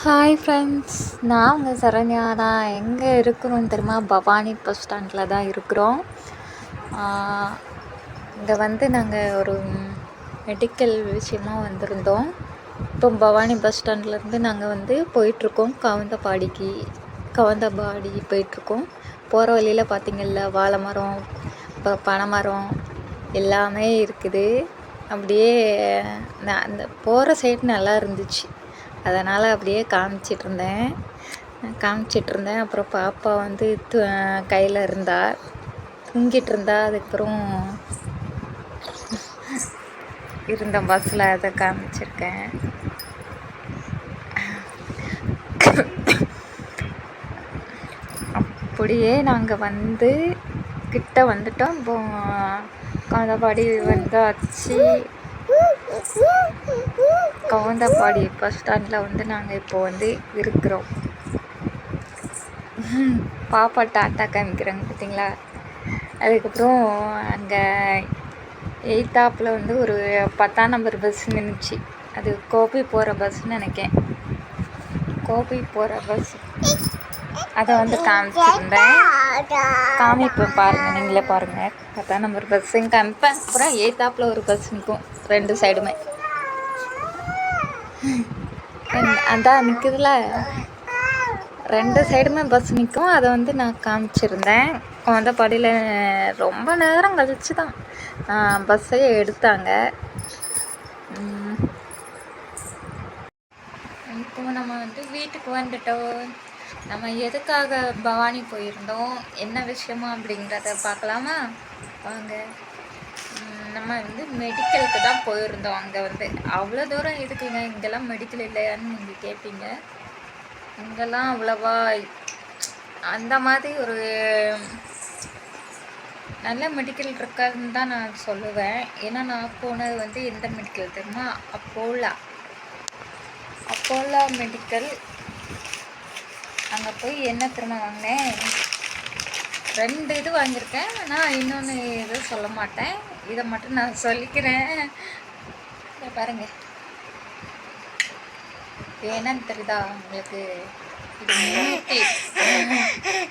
Hi friends, நான் உங்கள் சரண்யா. நான் எங்கே இருக்கிறோம் தெரியுமா? பவானி பஸ் ஸ்டாண்டில் தான் இருக்கிறோம். இங்கே நாங்கள் ஒரு மெடிக்கல் விஷயமாக வந்திருந்தோம். இப்போ பவானி பஸ் ஸ்டாண்ட்லேருந்து நாங்கள் போயிட்டுருக்கோம் கவுந்தபாடி போயிட்டுருக்கோம். போகிற வழியில் பார்த்திங்கள்ல வாழை மரம், பனை மரம் எல்லாமே இருக்குது. அப்படியே அந்த போகிற சைடு நல்லா இருந்துச்சு, அதனால் அப்படியே காமிச்சிட்ருந்தேன். அப்புறம் பாப்பா கையில் தூங்கிட்டு இருந்தா. அதுக்கப்புறம் இருந்த பஸ்ஸில் அதை காமிச்சிருக்கேன். அப்படியே நாங்கள் கிட்ட வந்துட்டோம். இப்போ கவுந்தபாடி வந்தாச்சு. கவுந்தபாடி பஸ் ஸ்டாண்டில் நாங்கள் இப்போ இருக்கிறோம். பாப்பா டாட்டா காமிக்கிறாங்க பார்த்தீங்களா? அதுக்கப்புறம் அங்கே எய்த்தாப்பில் ஒரு 10ஆம் நம்பர் பஸ் நின்றுச்சு. அது கோபி போகிற பஸ்ன்னு நினைக்கேன். கோபி போகிற பஸ் அதை காமிச்சிருந்தேன். காமிப்பேன் பாருங்கள், நீங்களே பாருங்கள். 10ஆம் நம்பர் பஸ்ஸுங்க காமிப்பேன். அப்புறம் எய்த்தாப்பில் ஒரு பஸ் நிற்கும், 2 சைடுமே. அதான் நிற்குதுல, 2 சைடுமே பஸ் நிற்கும். அதை நான் காமிச்சிருந்தேன். கவுந்தபாடியில் ரொம்ப நேரம் கழிச்சு தான் பஸ்ஸையே எடுத்தாங்க. இப்போ நம்ம வீட்டுக்கு வந்துட்டோம். நம்ம எதுக்காக பவானி போயிருந்தோம், என்ன விஷயமா அப்படிங்கிறத பார்க்கலாமா? வாங்க. நம்ம மெடிக்கலுக்கு தான் போயிருந்தோம். அங்கே அவ்வளோ தூரம் எதுக்குங்க, இங்கெல்லாம் மெடிக்கல் இல்லையான்னு நீங்கள் கேட்பீங்க. இங்கெல்லாம் அவ்வளவா அந்த மாதிரி ஒரு நல்ல மெடிக்கல் இருக்காதுன்னு தான் நான் சொல்லுவேன். ஏன்னா நான் போனது எந்த மெடிக்கல் தெரியுமா? அப்போலா மெடிக்கல். அங்கே போய் என்ன திரும்ப வாங்கினேன், 2 இது வாங்கியிருக்கேன். ஆனால் இன்னொன்று எதுவும் சொல்ல மாட்டேன், இதை மட்டும் நான் சொல்லிக்கிறேன். பாருங்கள், என்னன்னு தெரியுதா உங்களுக்கு? இது 320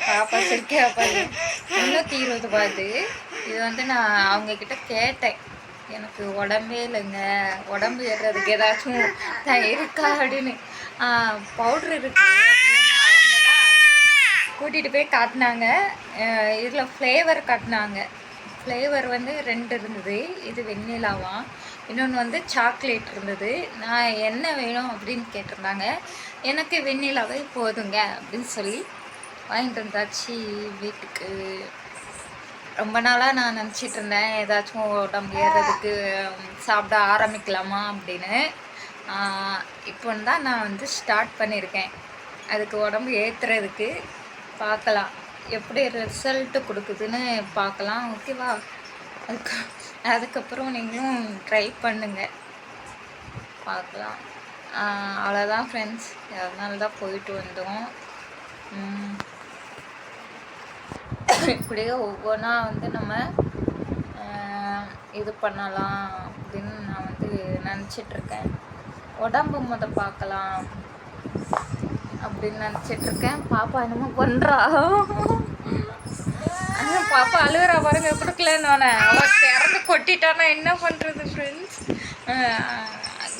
பாப்பா சிரிக்கா பாரு, 320 ரூபாய். இது நான் அவங்கக்கிட்ட கேட்டேன், எனக்கு உடம்பே இல்லைங்க, உடம்பு ஏறுறதுக்கு ஏதாச்சும் இருக்கா அப்படின்னு. பவுட்ரு இருக்கு அப்படின்னு அவங்க தான் கூட்டிகிட்டு போய் காட்டினாங்க. இதில் ஃப்ளேவர் காட்டினாங்க. ஃப்ளேவர் 2 இருந்தது. இது வெண்ணிலாவாம், இன்னொன்று சாக்லேட் இருந்தது. நான் என்ன வேணும் அப்படின்னு கேட்டிருந்தாங்க. எனக்கு வெண்ணிலாவே போதுங்க அப்படின்னு சொல்லி வாங்கிட்டு வந்தாச்சு வீட்டுக்கு. ரொம்ப நாளாக நான் நினச்சிட்டு இருந்தேன், ஏதாச்சும் உடம்பு ஏறுறதுக்கு சாப்பிட ஆரம்பிக்கலாமா அப்படின்னு. இப்போ தான் நான் ஸ்டார்ட் பண்ணியிருக்கேன். அதுக்கு உடம்பு ஏற்றுறதுக்கு பார்க்கலாம், எப்படி ரிசல்ட்டு கொடுக்குதுன்னு பார்க்கலாம். ஓகேவா? அதுக்கப்புறம் நீங்களும் ட்ரை பண்ணுங்க, பார்க்கலாம். அவ்வளோதான் ஃப்ரெண்ட்ஸ், அதனால தான் போயிட்டு வந்தோம். இப்படியே ஒவ்வொன்றா நம்ம இது பண்ணலாம் அப்படின்னு நான் நினச்சிட்ருக்கேன். உடம்பு பார்க்கலாம் அப்படின்னு நினச்சிட்ருக்கேன். பாப்பா என்னமோ பண்ணுறா, பாப்பா அழுகுறா பாருங்க. கொடுக்கலன்னு அவள் திறந்து கொட்டிட்டானா என்ன பண்ணுறது ஃப்ரெண்ட்ஸ்?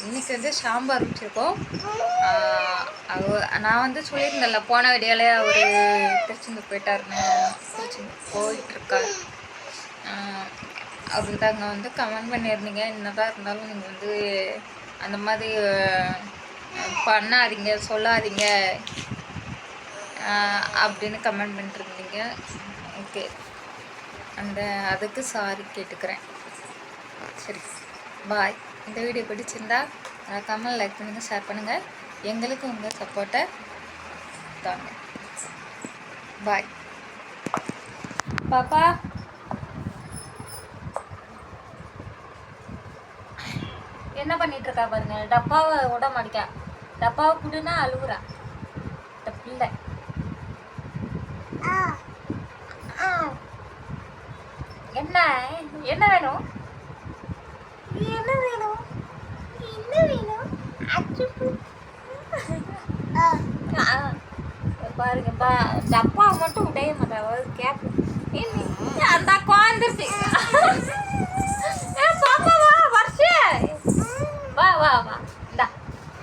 இன்றைக்கி சாம்பார் வச்சுருக்கோம். நான் சொல்லியிருந்தேன்ல போன வீடியோவில் அவர் திருச்செந்தூர் போயிட்டாருன்னு. திருச்செந்தூர் போயிட்டுருக்கார். அவருக்கு தாங்க கமெண்ட் பண்ணியிருந்தீங்க, என்னதான் இருந்தாலும் நீங்கள் அந்த மாதிரி பண்ணாதீங்க, சொல்லாதீங்க அப்படின்னு கமெண்ட் பண்ணிட்டுருந்தீங்க. ஓகே, அதுக்கு சாரி கேட்டுக்கிறேன். சரி, பாய். இந்த வீடியோ பிடிச்சிருந்தா மறக்காமல் லைக் பண்ணுங்கள், ஷேர் பண்ணுங்கள். எங்களுக்கு உங்கள் சப்போர்ட்டை தாங்க. பாய். பாப்பா என்ன பண்ணிட்டு இருக்கா பாருங்க, டப்பாவை விட மாட்டேக்கா. டப்பாவை குடுனா அழுகுறா இந்த பிள்ளை. என்ன என்ன வேணும், என்ன வேணும், என்ன வேணும்? பாருங்க இந்த அப்பா மட்டும் உடைய மாட்டாவது கேப்பு அந்த அக்கா வந்துருச்சு. பாப்பா வா வருஷ வா வா வா இந்தா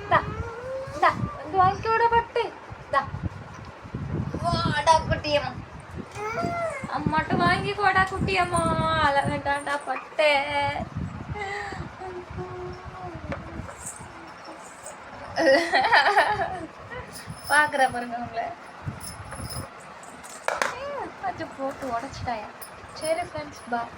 இந்தா இந்தா வந்து வாங்கிக்கோட பட்டு இந்தா வாடா குட்டியம்மா அம்மாட்ட வாங்கிக்கோடா குட்டியம்மா அழ வேண்டாண்டா பட்டு பார்க்குற பாருங்க உங்களை கொஞ்சம் போட்டு உடச்சிட்டாயா. சரி ஃப்ரெண்ட்ஸ் பாய்.